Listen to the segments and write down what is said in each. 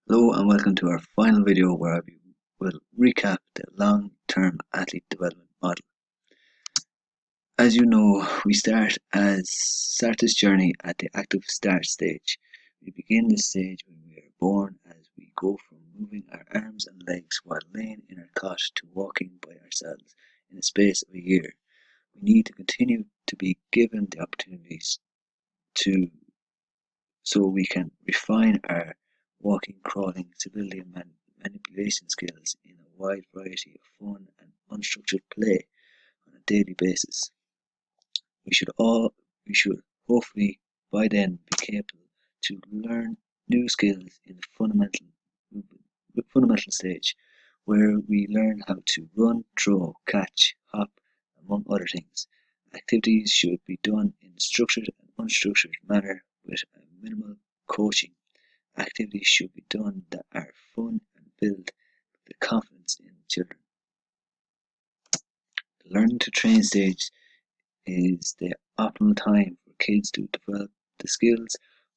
Hello and welcome to our final video where I will recap the long-term athlete development model. As you know, we start this journey at the active start stage. We begin this stage when we are born as we go from moving our arms and legs while laying in our cot to walking by ourselves in the space of a year. We need to continue to be given the opportunities to so we can refine our walking, crawling, stability and manipulation skills in a wide variety of fun and unstructured play on a daily basis. We should hopefully by then be capable to learn new skills in the fundamental stage, where we learn how to run, throw, catch, hop, among other things. Activities should be done in a structured and unstructured manner with a minimal coaching. Activities should be done that are fun and build the confidence in children. The learning to train stage is the optimal time for kids to develop the skills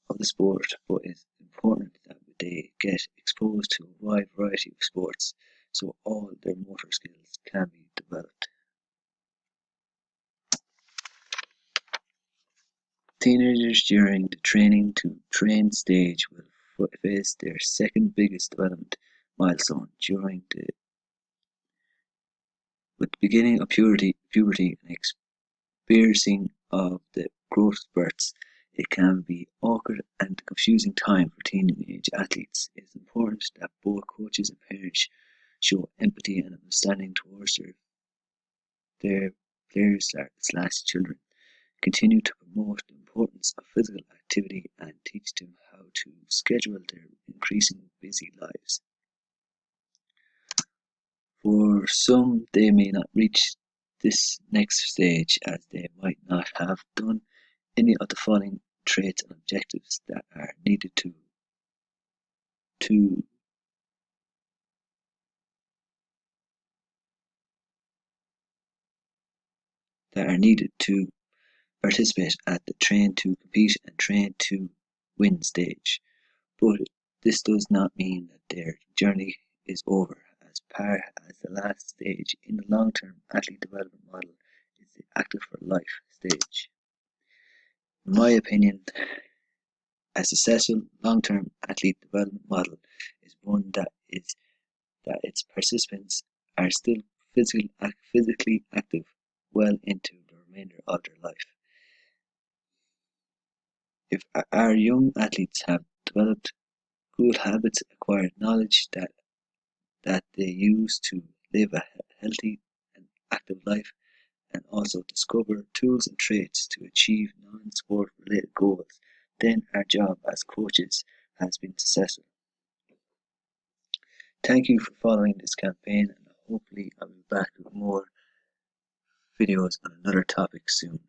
of the sport, but it's important that they get exposed to a wide variety of sports so all their motor skills can be developed. Teenagers during the training to train stage will face their second biggest development milestone with the beginning of puberty and experiencing of the growth spurts. It can be awkward and confusing time for teenage athletes. It is important that both coaches and parents show empathy and understanding towards their players/children. Continue to promote the importance of physical activity and teach them how to schedule their increasingly busy lives. For some, they may not reach this next stage as they might not have done any of the following traits and objectives that are needed to participate at the train to compete and train to win stage. But this does not mean that their journey is over, as the last stage in the long-term athlete development model is the active for life stage. In my opinion, a successful long-term athlete development model is one that its participants are still physically active well into the remainder of their life. If our young athletes have developed good habits, acquired knowledge that they use to live a healthy and active life, and also discover tools and traits to achieve non-sport related goals, then our job as coaches has been successful. Thank you for following this campaign, and hopefully I'll be back with more videos on another topic soon.